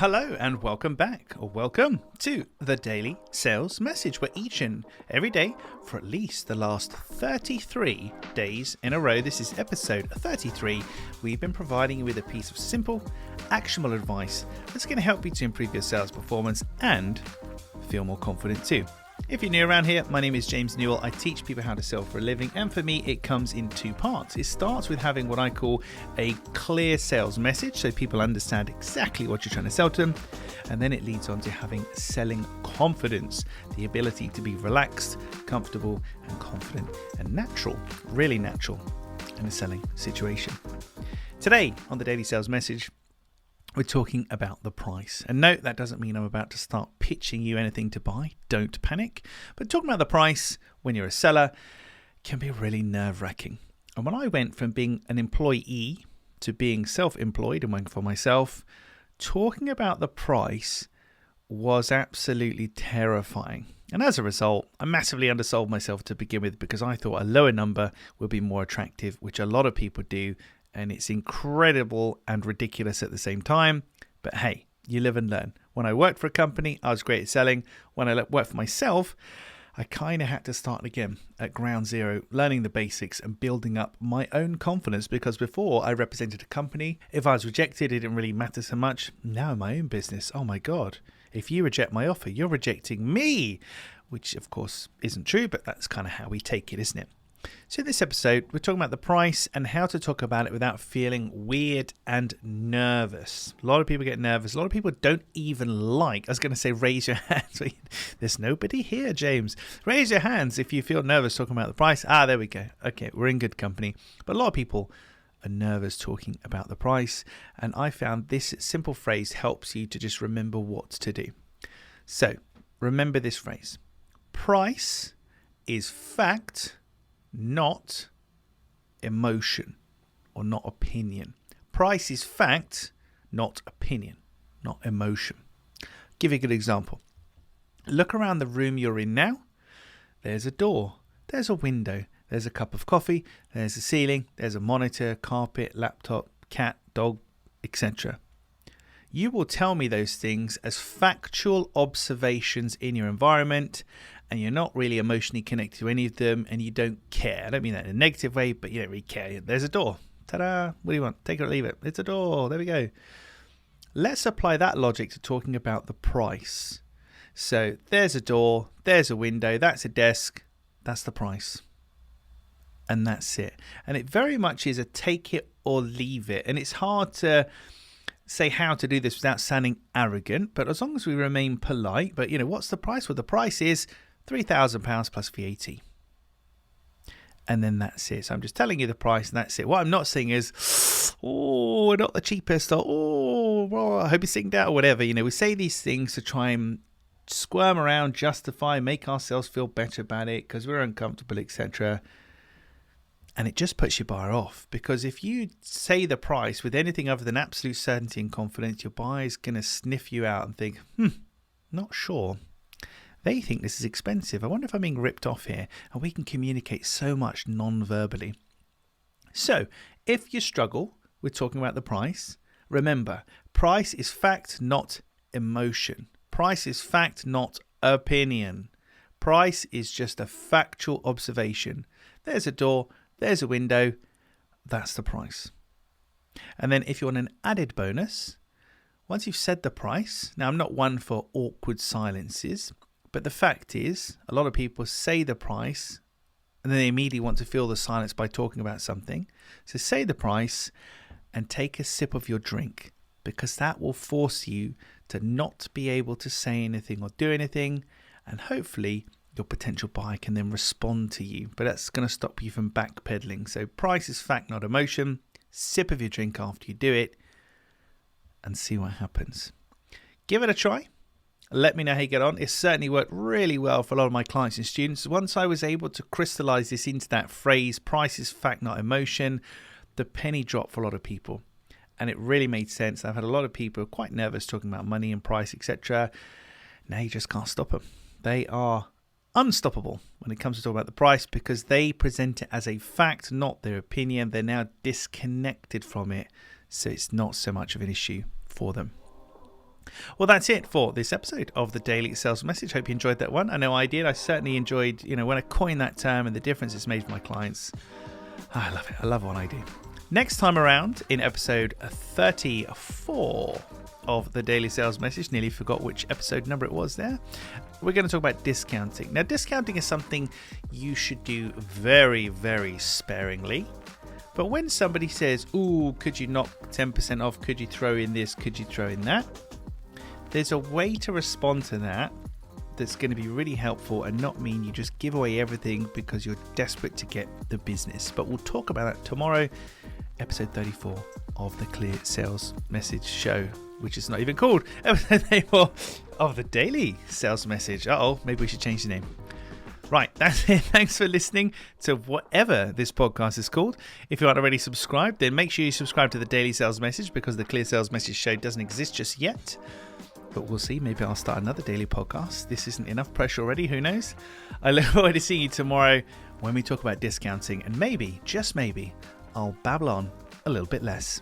Hello and welcome back, or welcome to the Daily Sales Message, where each and every day for at least the last 33 days in a row, this is episode 33, we've been providing you with a piece of simple, actionable advice that's going to help you to improve your sales performance and feel more confident too. If you're new around here, my name is James Newell. I teach people how to sell for a living, and for me it comes in two parts. It starts with having what I call a clear sales message, so people understand exactly what you're trying to sell to them, and then it leads on to having selling confidence, the ability to be relaxed, comfortable and confident and natural, really natural in a selling situation. Today on the Daily Sales Message, we're talking about the price. And no, that doesn't mean I'm about to start pitching you anything to buy. Don't panic. But talking about the price when you're a seller can be really nerve-wracking. And when I went from being an employee to being self-employed and working for myself, talking about the price was absolutely terrifying. And as a result, I massively undersold myself to begin with because I thought a lower number would be more attractive, which a lot of people do. And it's incredible and ridiculous at the same time. But hey, you live and learn. When I worked for a company, I was great at selling. When I worked for myself, I kind of had to start again at ground zero, learning the basics and building up my own confidence, because before I represented a company. If I was rejected, it didn't really matter so much. Now in my own business, oh my God, if you reject my offer, you're rejecting me, which of course isn't true, but that's kind of how we take it, isn't it? So in this episode, we're talking about the price and how to talk about it without feeling weird and nervous. A lot of people get nervous. A lot of people don't even like, I was going to say raise your hands. There's nobody here, James. Raise your hands if you feel nervous talking about the price. There we go. Okay, we're in good company. But a lot of people are nervous talking about the price. And I found this simple phrase helps you to just remember what to do. So remember this phrase. Price is fact, not emotion or not opinion. Price is fact, not opinion, not emotion. Give you a good example. Look around the room you're in now. There's a door, there's a window, there's a cup of coffee, there's a ceiling, there's a monitor, carpet, laptop, cat, dog, etc. You will tell me those things as factual observations in your environment, and you're not really emotionally connected to any of them, and you don't care. I don't mean that in a negative way, but you don't really care. There's a door. Ta-da! What do you want? Take it or leave it. It's a door. There we go. Let's apply that logic to talking about the price. So there's a door, there's a window, that's a desk, that's the price. And that's it. And it very much is a take it or leave it. And it's hard to say how to do this without sounding arrogant, but as long as we remain polite. But what's the price? Well, the price is £3,000 plus VAT. And then that's it. So I'm just telling you the price and that's it. What I'm not saying is, we're not the cheapest, or I hope you're sitting down, or whatever. We say these things to try and squirm around, justify, make ourselves feel better about it because we're uncomfortable, etc. And it just puts your buyer off, because if you say the price with anything other than absolute certainty and confidence, your buyer's going to sniff you out and think, not sure. They think this is expensive. I wonder if I'm being ripped off here. And we can communicate so much non-verbally. So if you struggle with talking about the price, remember, price is fact, not emotion. Price is fact, not opinion. Price is just a factual observation. There's a door, there's a window, that's the price. And then if you want an added bonus, once you've said the price, now I'm not one for awkward silences, but the fact is a lot of people say the price and then they immediately want to fill the silence by talking about something. So say the price and take a sip of your drink, because that will force you to not be able to say anything or do anything, and hopefully your potential buyer can then respond to you. But that's going to stop you from backpedaling. So price is fact, not emotion. Sip of your drink after you do it and see what happens. Give it a try. Let me know how you get on. It certainly worked really well for a lot of my clients and students. Once I was able to crystallize this into that phrase, price is fact, not emotion, the penny dropped for a lot of people. And it really made sense. I've had a lot of people quite nervous talking about money and price, etc. Now you just can't stop them. They are unstoppable when it comes to talking about the price, because they present it as a fact, not their opinion. They're now disconnected from it, so it's not so much of an issue for them. Well, that's it for this episode of the Daily Sales Message. Hope you enjoyed that one. I know I did. I certainly enjoyed, when I coined that term and the difference it's made for my clients. I love it. I love what I do. Next time around, in episode 34 of the Daily Sales Message, nearly forgot which episode number it was there, we're going to talk about discounting. Now, discounting is something you should do very, very sparingly. But when somebody says, ooh, could you knock 10% off? Could you throw in this? Could you throw in that? There's a way to respond to that that's going to be really helpful and not mean you just give away everything because you're desperate to get the business. But we'll talk about that tomorrow, episode 34 of the Clear Sales Message Show, which is not even called episode 34 of the Daily Sales Message. Maybe we should change the name. Right, that's it. Thanks for listening to whatever this podcast is called. If you aren't already subscribed, then make sure you subscribe to the Daily Sales Message because the Clear Sales Message Show doesn't exist just yet. But we'll see. Maybe I'll start another daily podcast. This isn't enough pressure already. Who knows? I look forward to seeing you tomorrow when we talk about discounting. And maybe, just maybe, I'll babble on a little bit less.